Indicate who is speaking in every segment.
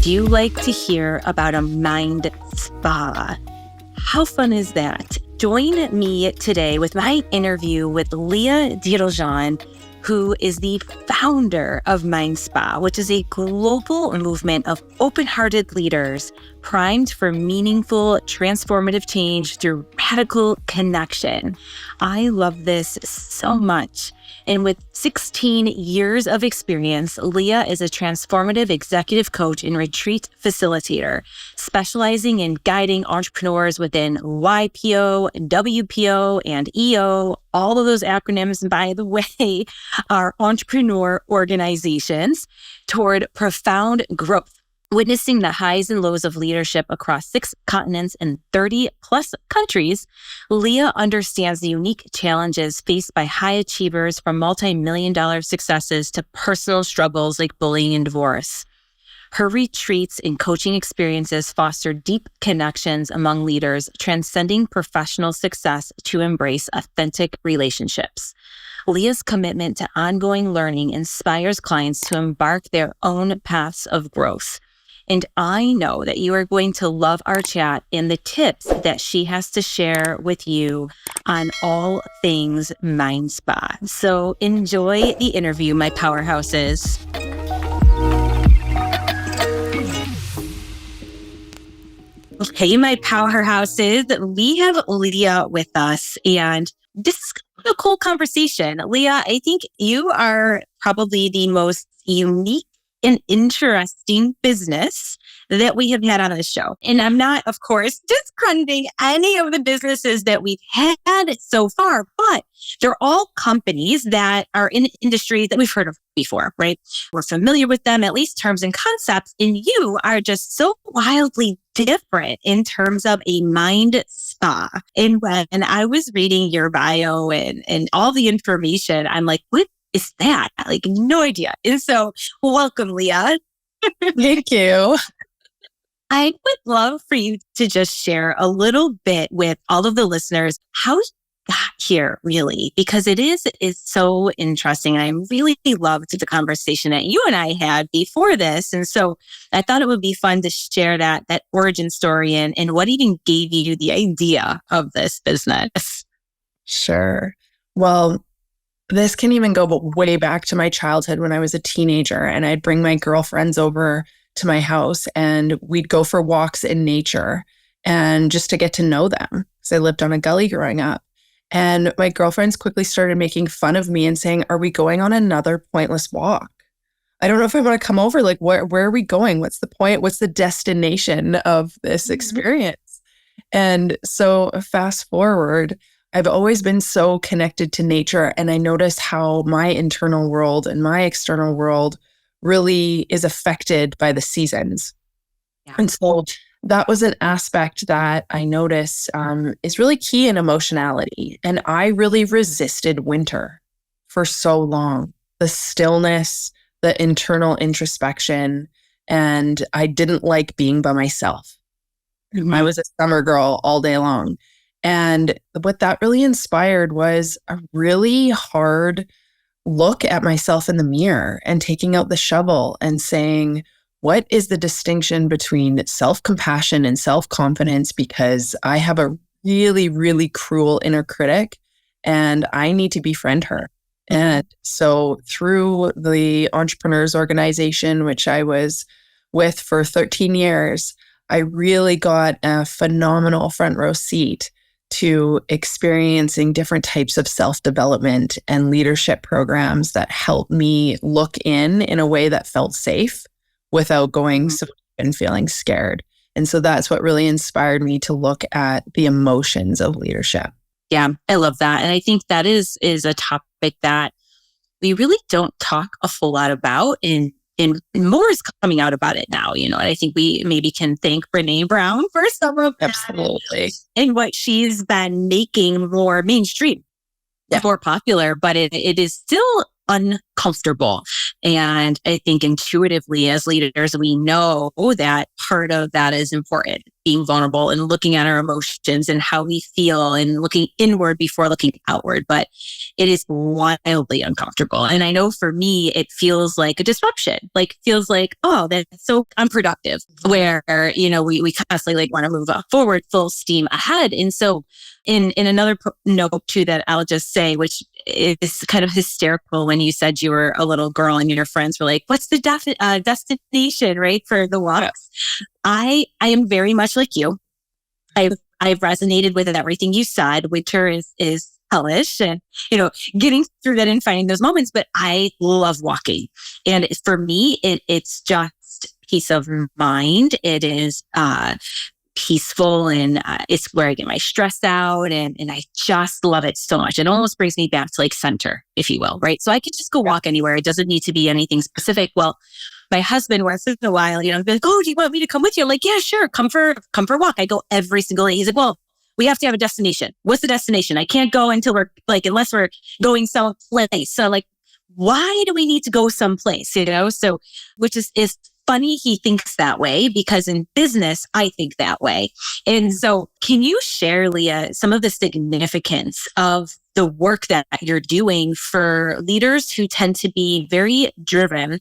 Speaker 1: Do you like to hear about a mind spa? How fun is that? Join me today with my interview with Leah Diteljan, who is the founder of Mind Spa, which is a global movement of open-hearted leaders primed for meaningful, transformative change through radical connection. I love this so much. And with 16 years of experience, Leah is a transformative executive coach and retreat facilitator, specializing in guiding entrepreneurs within YPO, WPO, and EO. All of those acronyms, by the way, are entrepreneur organizations toward profound growth. Witnessing the highs and lows of leadership across 6 continents and 30 plus countries, Leah understands the unique challenges faced by high achievers, from multi-million-dollar successes to personal struggles like bullying and divorce. Her retreats and coaching experiences foster deep connections among leaders, transcending professional success to embrace authentic relationships. Leah's commitment to ongoing learning inspires clients to embark their own paths of growth. And I know that you are going to love our chat and the tips that she has to share with you on all things Mind Spa. So enjoy the interview, my powerhouses. Okay, my powerhouses, we have Leah with us, and this is a cool conversation. Leah, I think you are probably the most unique and interesting business that we have had on the show. And I'm not, of course, discrediting any of the businesses that we've had so far, but they're all companies that are in industries that we've heard of before, right? We're familiar with them, at least terms and concepts, and you are just so wildly different in terms of a mind spa. And when I was reading your bio and all the information, I'm like, what is that? Like, no idea. And so, welcome, Leah.
Speaker 2: Thank you.
Speaker 1: I would love for you to just share a little bit with all of the listeners how you got here, really, because it is so interesting. And I really loved the conversation that you and I had before this. And so I thought it would be fun to share that origin story and what even gave you the idea of this business.
Speaker 2: Sure. Well, this can even go way back to my childhood when I was a teenager, and I'd bring my girlfriends over to my house and we'd go for walks in nature and just to get to know them, because I lived on a gully growing up. And my girlfriends quickly started making fun of me and saying, "Are we going on another pointless walk? I don't know if I want to come over. Like, where are we going? What's the point? What's the destination of this experience?" And so fast forward, I've always been so connected to nature, and I notice how my internal world and my external world really is affected by the seasons. Yeah. And so that was an aspect that I notice is really key in emotionality. And I really resisted winter for so long. The stillness, the internal introspection, and I didn't like being by myself. Mm-hmm. I was a summer girl all day long. And what that really inspired was a really hard look at myself in the mirror and taking out the shovel and saying, what is the distinction between self-compassion and self-confidence? Because I have a really, really cruel inner critic and I need to befriend her. And so through the Entrepreneurs Organization, which I was with for 13 years, I really got a phenomenal front row seat to experiencing different types of self-development and leadership programs that helped me look in a way that felt safe without going and feeling scared. And so that's what really inspired me to look at the emotions of leadership.
Speaker 1: Yeah, I love that. And I think that is a topic that we really don't talk a whole lot about, and more is coming out about it now, and I think we maybe can thank Brene Brown for some of that.
Speaker 2: Absolutely.
Speaker 1: And what she's been making more mainstream, more popular, but it is still uncomfortable. And I think intuitively as leaders, we know that part of that is important, being vulnerable and looking at our emotions and how we feel and looking inward before looking outward. But it is wildly uncomfortable. And I know for me, it feels like a disruption, like feels like, oh, that's so unproductive, where, we constantly want to move forward full steam ahead. And so in another note too, that I'll just say, which is kind of hysterical, when you said you were a little girl and your friends were like, what's the destination, right, for the walks? I am very much like you. I've resonated with everything you said. Winter is hellish, and getting through that and finding those moments. But I love walking, and for me, it's just peace of mind. It is peaceful, and it's where I get my stress out, and I just love it so much. It almost brings me back to like center, if you will, right? So I could just go walk anywhere. It doesn't need to be anything specific. Well, my husband, once in a while, be like, oh, do you want me to come with you? I'm like, yeah, sure. Come for a walk. I go every single day. He's like, well, we have to have a destination. What's the destination? I can't go until unless we're going someplace. So like, why do we need to go someplace? So, which is funny he thinks that way, because in business, I think that way. And so can you share, Leah, some of the significance of the work that you're doing for leaders who tend to be very driven,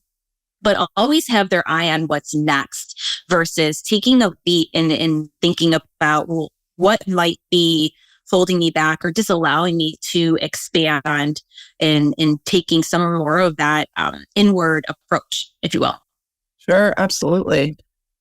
Speaker 1: but always have their eye on what's next, versus taking a beat and thinking about, well, what might be holding me back or disallowing me to expand, and taking some more of that inward approach, if you will?
Speaker 2: Sure, absolutely.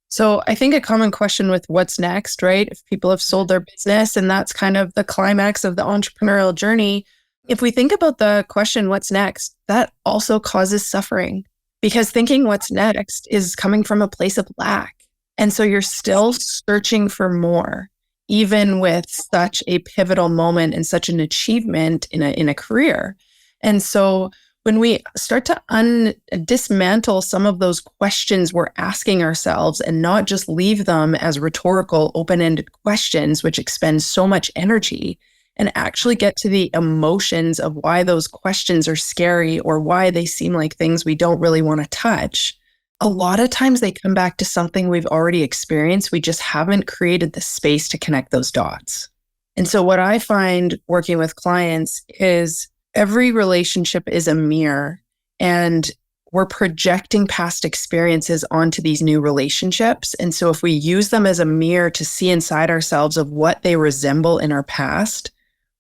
Speaker 2: So I think a common question with what's next, right? If people have sold their business and that's kind of the climax of the entrepreneurial journey, if we think about the question, what's next, that also causes suffering, because thinking what's next is coming from a place of lack. And so you're still searching for more, even with such a pivotal moment and such an achievement in a career. And so when we start to dismantle some of those questions we're asking ourselves, and not just leave them as rhetorical, open-ended questions, which expend so much energy, and actually get to the emotions of why those questions are scary or why they seem like things we don't really want to touch, a lot of times they come back to something we've already experienced. We just haven't created the space to connect those dots. And so what I find working with clients is every relationship is a mirror, and we're projecting past experiences onto these new relationships. And so if we use them as a mirror to see inside ourselves of what they resemble in our past,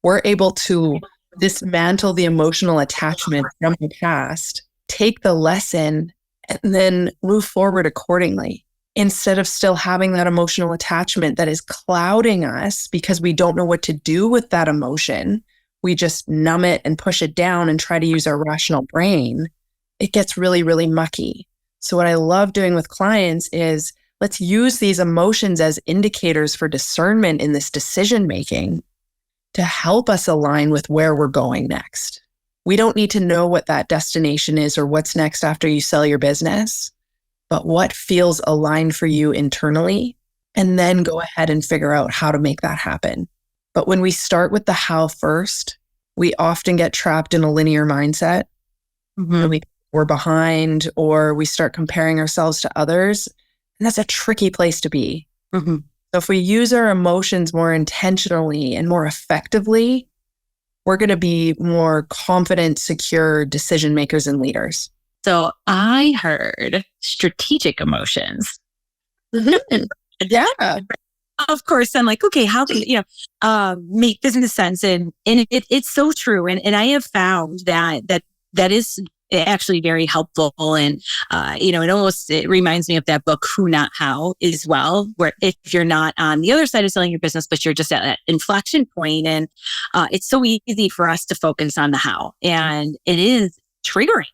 Speaker 2: we're able to dismantle the emotional attachment from the past, take the lesson, and then move forward accordingly, instead of still having that emotional attachment that is clouding us because we don't know what to do with that emotion. We just numb it and push it down and try to use our rational brain. It gets really, really mucky. So what I love doing with clients is, let's use these emotions as indicators for discernment in this decision making to help us align with where we're going next. We don't need to know what that destination is or what's next after you sell your business, but what feels aligned for you internally, and then go ahead and figure out how to make that happen. But when we start with the how first, we often get trapped in a linear mindset. And we're behind, or we start comparing ourselves to others. And that's a tricky place to be. So if we use our emotions more intentionally and more effectively, we're going to be more confident, secure decision makers and leaders.
Speaker 1: So I heard strategic emotions.
Speaker 2: Yeah.
Speaker 1: Of course, I'm like, okay, how can make business sense? And it's so true. And I have found that is actually very helpful. And it reminds me of that book, Who Not How, as well, where if you're not on the other side of selling your business, but you're just at that inflection point, and it's so easy for us to focus on the how, and it is triggering,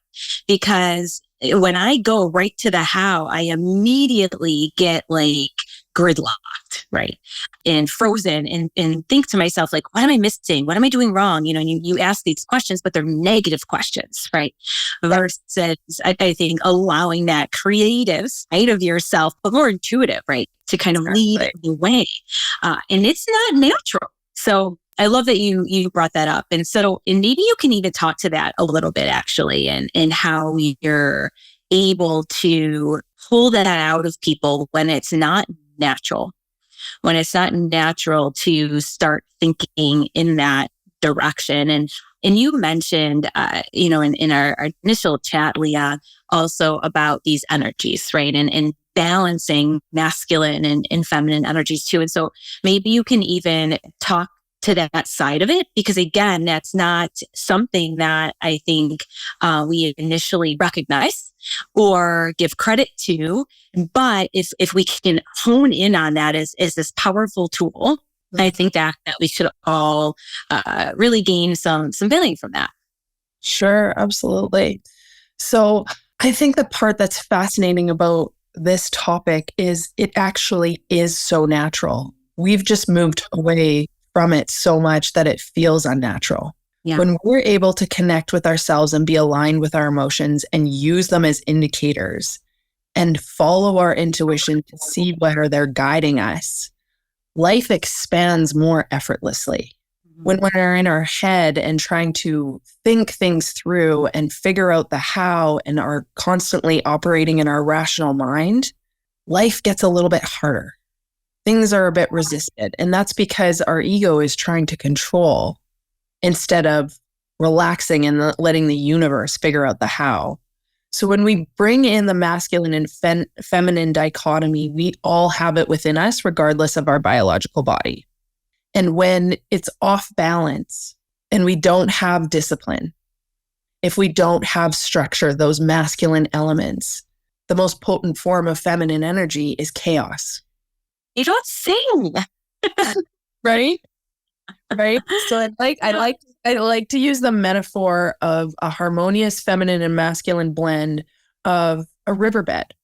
Speaker 1: because when I go right to the how, I immediately get like gridlocked, right? And frozen, and think to myself, like, what am I missing? What am I doing wrong? You ask these questions, but they're negative questions, right? Versus, I think, allowing that creative side of yourself, but more intuitive, right? To kind of lead the way. And it's not natural. So I love that you brought that up. And maybe you can even talk to that a little bit actually, and how you're able to pull that out of people when it's not natural, to start thinking in that direction. And you mentioned, in our initial chat, Leah, also about these energies, right? And balancing masculine and feminine energies too. And so maybe you can even talk to that side of it, because again, that's not something that I think we initially recognize or give credit to. But if we can hone in on that as this powerful tool, I think that we should all really gain some value from that.
Speaker 2: Sure, absolutely. So I think the part that's fascinating about this topic is it actually is so natural. We've just moved away from it so much that it feels unnatural.
Speaker 1: Yeah.
Speaker 2: When we're able to connect with ourselves and be aligned with our emotions and use them as indicators and follow our intuition to see where they're guiding us, life expands more effortlessly. When we're in our head and trying to think things through and figure out the how and are constantly operating in our rational mind, life gets a little bit harder. Things are a bit resisted. And that's because our ego is trying to control instead of relaxing and letting the universe figure out the how. So when we bring in the masculine and feminine dichotomy, we all have it within us, regardless of our biological body. And when it's off balance and we don't have discipline, if we don't have structure, those masculine elements, the most potent form of feminine energy is chaos.
Speaker 1: You don't sing.
Speaker 2: Right? Right. So I like to use the metaphor of a harmonious feminine and masculine blend of a riverbed.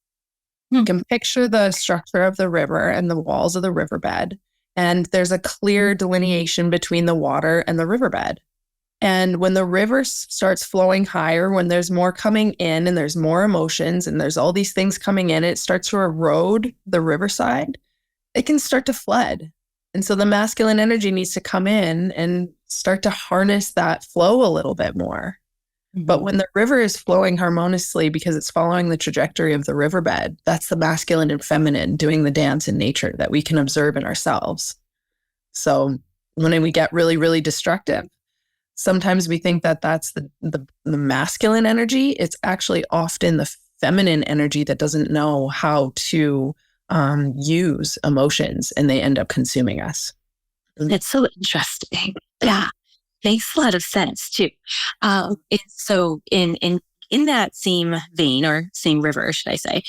Speaker 2: You can picture the structure of the river and the walls of the riverbed. And there's a clear delineation between the water and the riverbed. And when the river starts flowing higher, when there's more coming in and there's more emotions and there's all these things coming in, it starts to erode the riverside. It can start to flood. And so the masculine energy needs to come in and start to harness that flow a little bit more. But when the river is flowing harmoniously because it's following the trajectory of the riverbed, that's the masculine and feminine doing the dance in nature that we can observe in ourselves. So when we get really, really destructive, sometimes we think that that's the masculine energy. It's actually often the feminine energy that doesn't know how to use emotions, and they end up consuming us.
Speaker 1: That's so interesting. Yeah. Makes a lot of sense too. And so in that same vein, or same river, should I say,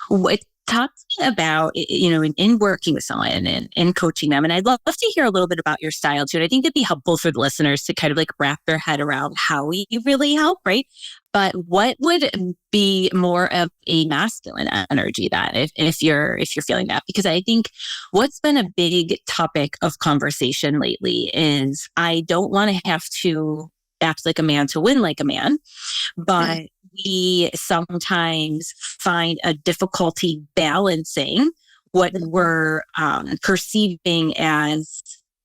Speaker 1: what talk to me about, in working with someone and coaching them. And I'd love to hear a little bit about your style too. And I think it'd be helpful for the listeners to kind of like wrap their head around how we really help, right? But what would be more of a masculine energy that if you're feeling that? Because I think what's been a big topic of conversation lately is I don't want to have to act like a man to win like a man, but we sometimes find a difficulty balancing what we're perceiving as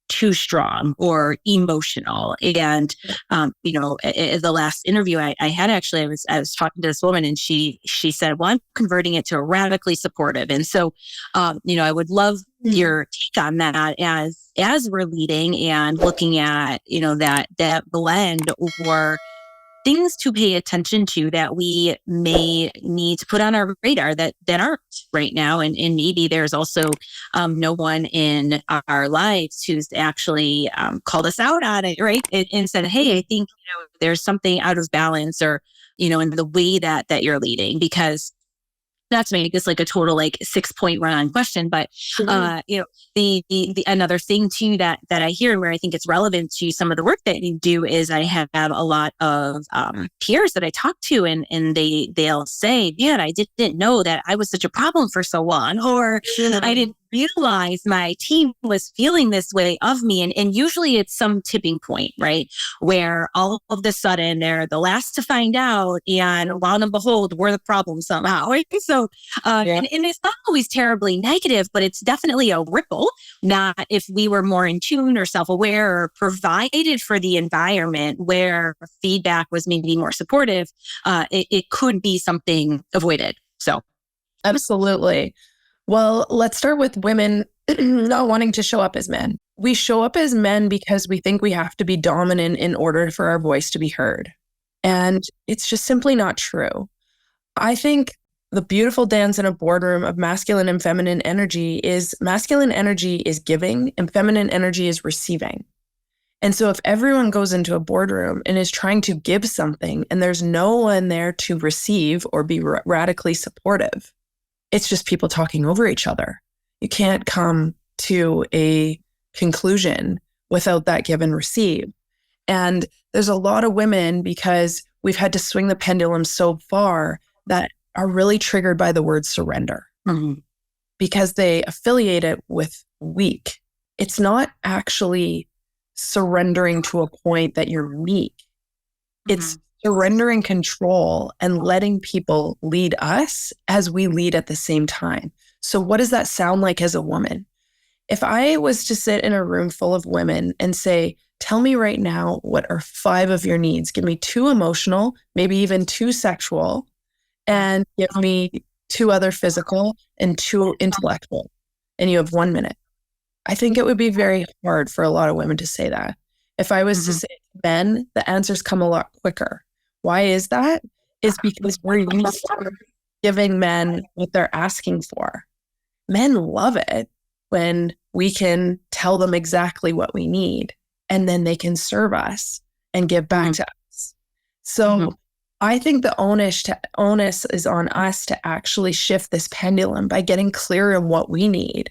Speaker 1: too strong or emotional. And, the last interview I had, actually, I was talking to this woman and she said, well, I'm converting it to radically supportive. And so, I would love your take on that as we're leading and looking at, that blend, or things to pay attention to that we may need to put on our radar that aren't right now. And maybe there's also no one in our lives who's actually called us out on it, right? And said, hey, I think there's something out of balance, or, in the way that you're leading. Because not to make this like a total 6-point run-on question, but the another thing too that I hear, and where I think it's relevant to some of the work that you do, is I have a lot of peers that I talk to, and they'll say, "Man, I didn't know that I was such a problem for so long," or "I didn't realize my team was feeling this way of me. And usually it's some tipping point, right? Where all of a sudden they're the last to find out. And lo and behold, we're the problem somehow. Right? So, and it's not always terribly negative, but it's definitely a ripple that if we were more in tune or self-aware or provided for the environment where feedback was maybe more supportive, it could be something avoided. So.
Speaker 2: Absolutely. Well, let's start with women not wanting to show up as men. We show up as men because we think we have to be dominant in order for our voice to be heard. And it's just simply not true. I think the beautiful dance in a boardroom of masculine and feminine energy is masculine energy is giving and feminine energy is receiving. And so if everyone goes into a boardroom and is trying to give something and there's no one there to receive or be radically supportive, it's just people talking over each other. You can't come to a conclusion without that give and receive. And there's a lot of women, because we've had to swing the pendulum so far, that are really triggered by the word surrender because they affiliate it with weak. It's not actually surrendering to a point that you're weak. It's surrendering control and letting people lead us as we lead at the same time. So what does that sound like as a woman? If I was to sit in a room full of women and say, tell me right now, what are 5 of your needs? Give me 2 emotional, maybe even 2 sexual, and give me 2 other physical and 2 intellectual. And you have 1 minute. I think it would be very hard for a lot of women to say that. If I was to say men, the answers come a lot quicker. Why is that? Is because we're used to giving men what they're asking for. Men love it when we can tell them exactly what we need, and then they can serve us and give back to us. So I think the onus is on us to actually shift this pendulum by getting clear on what we need,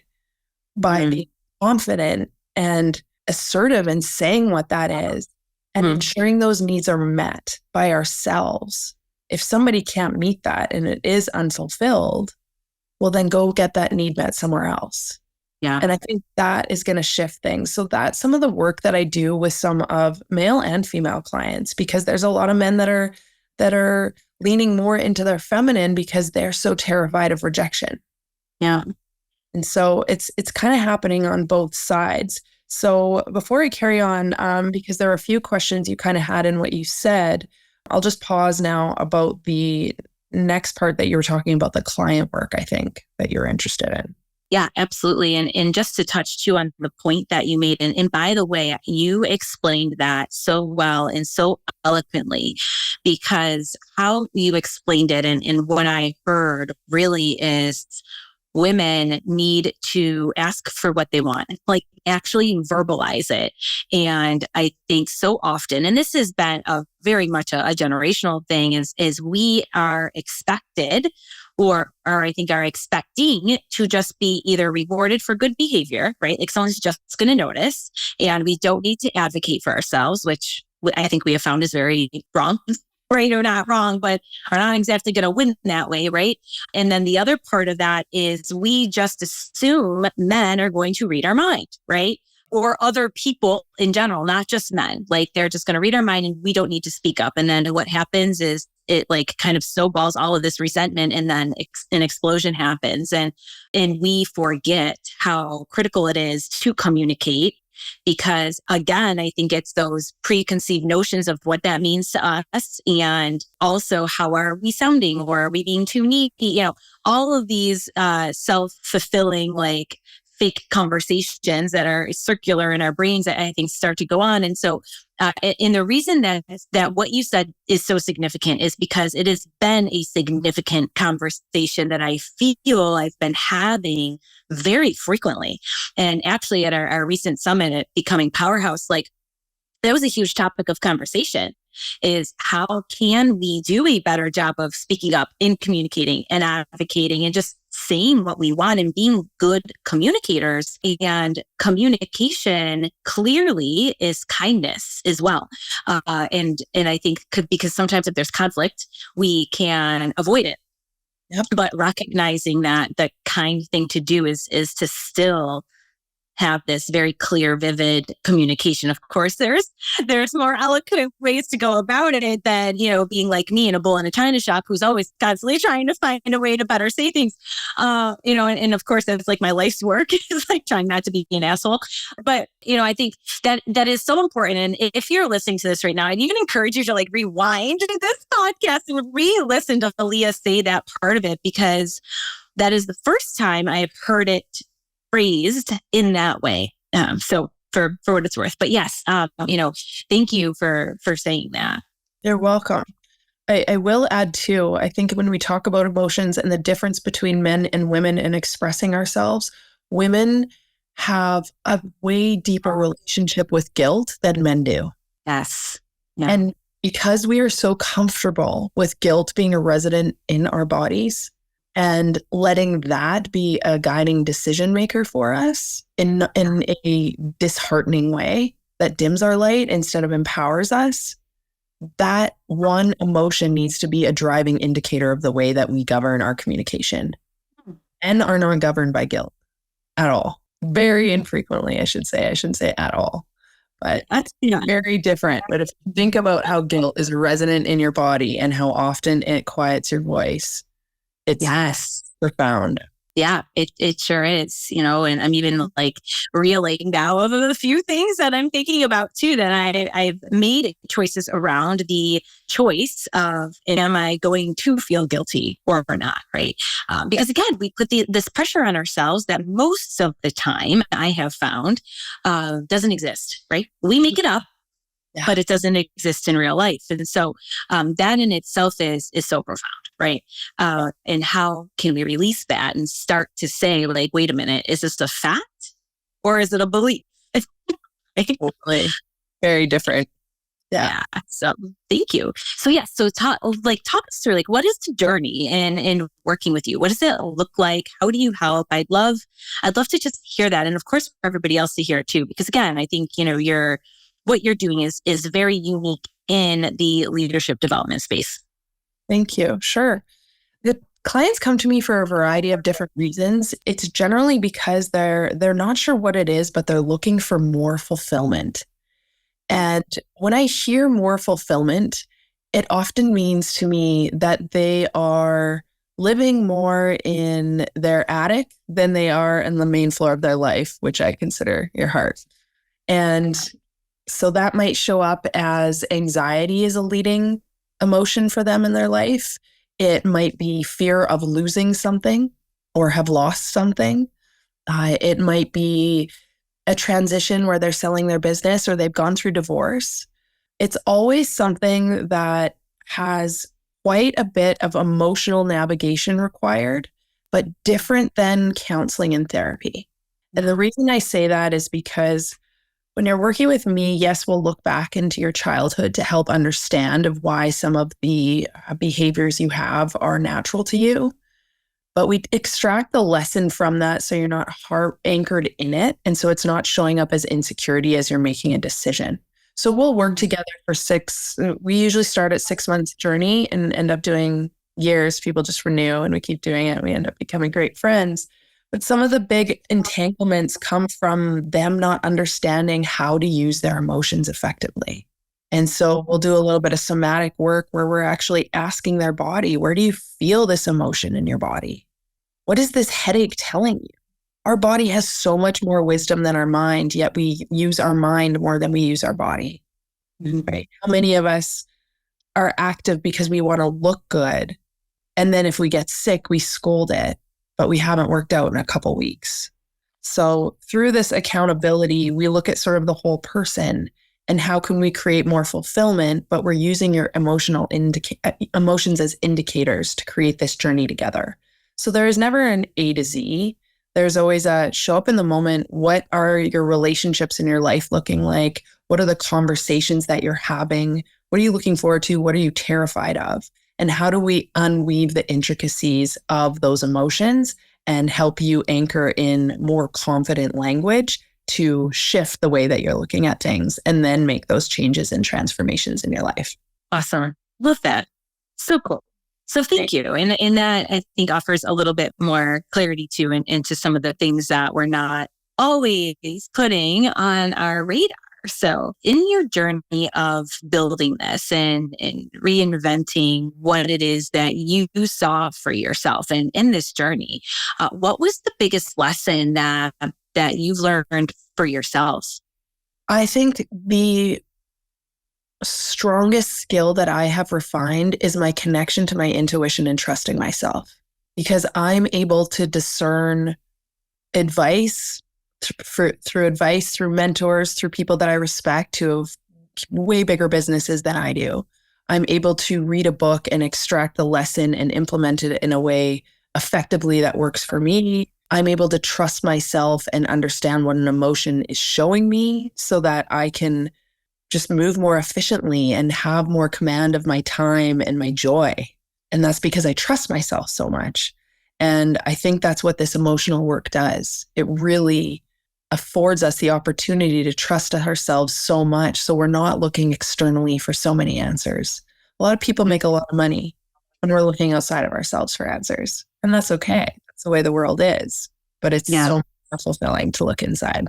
Speaker 2: by being confident and assertive and saying what that is, and ensuring those needs are met by ourselves. If somebody can't meet that and it is unfulfilled, well, then go get that need met somewhere else.
Speaker 1: Yeah.
Speaker 2: And I think that is going to shift things. So that's some of the work that I do with some of male and female clients, because there's a lot of men that are leaning more into their feminine because they're so terrified of rejection.
Speaker 1: Yeah.
Speaker 2: And so it's kind of happening on both sides. So before I carry on, because there are a few questions you kind of had in what you said, I'll just pause now about the next part that you were talking about, the client work, I think, that you're interested in.
Speaker 1: Yeah, absolutely. And just to touch too on the point that you made, and by the way, you explained that so well and so eloquently, because how you explained it and what I heard really is women need to ask for what they want, like actually verbalize it. And I think so often, and this has been a very much a generational thing, is we are expected or I think are expecting to just be either rewarded for good behavior, right? Like someone's just going to notice, and we don't need to advocate for ourselves, which I think we have found is very wrong. Right, or not wrong, but are not exactly going to win that way, right? And then the other part of that is we just assume men are going to read our mind, right? Or other people in general, not just men. Like they're just going to read our mind and we don't need to speak up. And then what happens is it like kind of snowballs all of this resentment, and then an explosion happens. And we forget how critical it is to communicate. Because again, I think it's those preconceived notions of what that means to us, and also how are we sounding, or are we being too needy? You know, all of these self-fulfilling, like fake conversations that are circular in our brains that I think start to go on. And so, and the reason that what you said is so significant is because it has been a significant conversation that I feel I've been having very frequently. And actually at our recent summit at Becoming PowHERhouse, like that was a huge topic of conversation, is how can we do a better job of speaking up and communicating and advocating and just saying what we want and being good communicators. And communication clearly is kindness as well. And I think because sometimes if there's conflict, we can avoid it.
Speaker 2: Yep.
Speaker 1: But recognizing that the kind thing to do is to still have this very clear, vivid communication. Of course, there's more eloquent ways to go about it than, being like me in a bull in a china shop who's always constantly trying to find a way to better say things. And of course that's like my life's work is like trying not to be an asshole. But, I think that is so important. And if you're listening to this right now, I'd even encourage you to like rewind this podcast and re-listen to Leah say that part of it, because that is the first time I've heard it phrased in that way. So for what it's worth, but yes, thank you for saying that.
Speaker 2: You're welcome. I will add too, I think when we talk about emotions and the difference between men and women in expressing ourselves, women have a way deeper relationship with guilt than men do.
Speaker 1: Yes. Yeah.
Speaker 2: And because we are so comfortable with guilt being a resident in our bodies, and letting that be a guiding decision maker for us in a disheartening way that dims our light instead of empowers us, that one emotion needs to be a driving indicator of the way that we govern our communication and are not governed by guilt at all. Very infrequently, I should say. I shouldn't say at all. But that's very different. But if you think about how guilt is resonant in your body and how often it quiets your voice, it's profound.
Speaker 1: Yeah, it sure is, and I'm even like reeling now of a few things that I'm thinking about too, that I've made choices around the choice of, am I going to feel guilty or not, right? Because again, we put this pressure on ourselves that most of the time I have found doesn't exist, right? We make it up. Yeah. But it doesn't exist in real life. And so that in itself is so profound, right? And how can we release that and start to say, like, wait a minute, is this a fact or is it a belief?
Speaker 2: Totally. Very different.
Speaker 1: Yeah. So thank you. So so talk us through, like, what is the journey in working with you? What does it look like? How do you help? I'd love to just hear that. And of course, for everybody else to hear it too, because again, I think, what you're doing is very unique in the leadership development space.
Speaker 2: Thank you. Sure. The clients come to me for a variety of different reasons. It's generally because they're not sure what it is, but they're looking for more fulfillment. And when I hear more fulfillment, it often means to me that they are living more in their attic than they are in the main floor of their life, which I consider your heart. And so that might show up as anxiety is a leading emotion for them in their life. It might be fear of losing something or have lost something. It might be a transition where they're selling their business or they've gone through divorce. It's always something that has quite a bit of emotional navigation required, but different than counseling and therapy. And the reason I say that is because when you're working with me, yes, we'll look back into your childhood to help understand of why some of the behaviors you have are natural to you. But we extract the lesson from that so you're not heart anchored in it. And so it's not showing up as insecurity as you're making a decision. So we'll work together for we usually start at 6 months journey and end up doing years. People just renew and we keep doing it. We end up becoming great friends. But some of the big entanglements come from them not understanding how to use their emotions effectively. And so we'll do a little bit of somatic work where we're actually asking their body, where do you feel this emotion in your body? What is this headache telling you? Our body has so much more wisdom than our mind, yet we use our mind more than we use our body. Right? How many of us are active because we want to look good? And then if we get sick, we scold it, but we haven't worked out in a couple weeks. So through this accountability, we look at sort of the whole person and how can we create more fulfillment, but we're using your emotions as indicators to create this journey together. So there is never an A to Z. There's always a show up in the moment. What are your relationships in your life looking like? What are the conversations that you're having? What are you looking forward to? What are you terrified of? And how do we unweave the intricacies of those emotions and help you anchor in more confident language to shift the way that you're looking at things and then make those changes and transformations in your life?
Speaker 1: Awesome. Love that. So cool. So thank you. And that I think offers a little bit more clarity too into some of the things that we're not always putting on our radar. So in your journey of building this and reinventing what it is that you saw for yourself and in this journey, what was the biggest lesson that you've learned for yourself?
Speaker 2: I think the strongest skill that I have refined is my connection to my intuition and trusting myself, because I'm able to discern advice through mentors, through people that I respect who have way bigger businesses than I do. I'm able to read a book and extract the lesson and implement it in a way effectively that works for me. I'm able to trust myself and understand what an emotion is showing me so that I can just move more efficiently and have more command of my time and my joy. And that's because I trust myself so much. And I think that's what this emotional work does. It really affords us the opportunity to trust ourselves so much. So we're not looking externally for so many answers. A lot of people make a lot of money when we're looking outside of ourselves for answers. And that's okay. That's the way the world is. But it's so more fulfilling to look inside.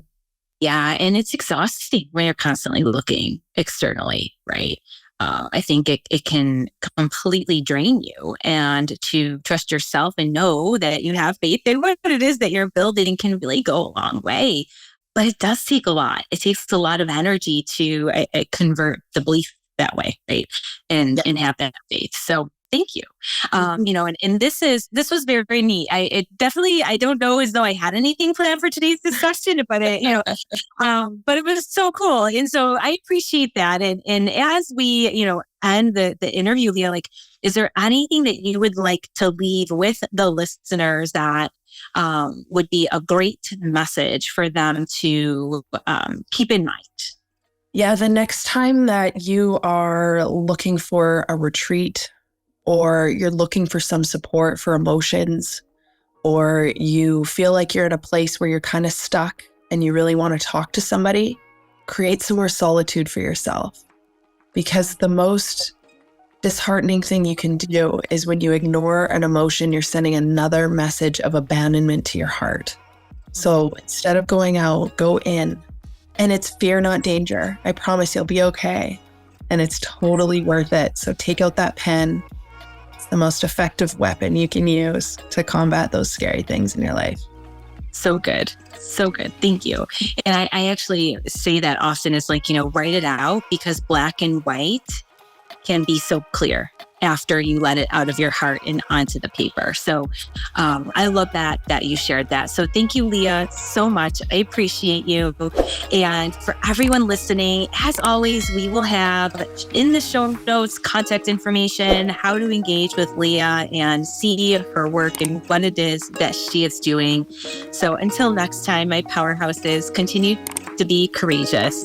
Speaker 1: Yeah. And it's exhausting when you're constantly looking externally, right? I think it can completely drain you, and to trust yourself and know that you have faith in what it is that you're building can really go a long way. But it does take a lot. It takes a lot of energy to convert the belief that way, right? And have that faith. So thank you. And this was very, very neat. I don't know as though I had anything planned for today's discussion, but but it was so cool. And so I appreciate that. And as we, end the interview, Leah, is there anything that you would like to leave with the listeners that would be a great message for them to keep in mind?
Speaker 2: Yeah, the next time that you are looking for a retreat, or you're looking for some support for emotions, or you feel like you're at a place where you're kind of stuck and you really want to talk to somebody, create some more solitude for yourself. Because the most disheartening thing you can do is when you ignore an emotion, you're sending another message of abandonment to your heart. So instead of going out, go in. And it's fear, not danger. I promise you'll be okay. And it's totally worth it. So take out that pen. It's the most effective weapon you can use to combat those scary things in your life.
Speaker 1: So good. So good. Thank you. And I actually say that often is write it out, because black and white can be so clear after you let it out of your heart and onto the paper. So I love that you shared that. So thank you, Leah, so much. I appreciate you. And for everyone listening, as always, we will have in the show notes contact information, how to engage with Leah and see her work and what it is that she is doing. So until next time, my powerhouses, continue to be courageous.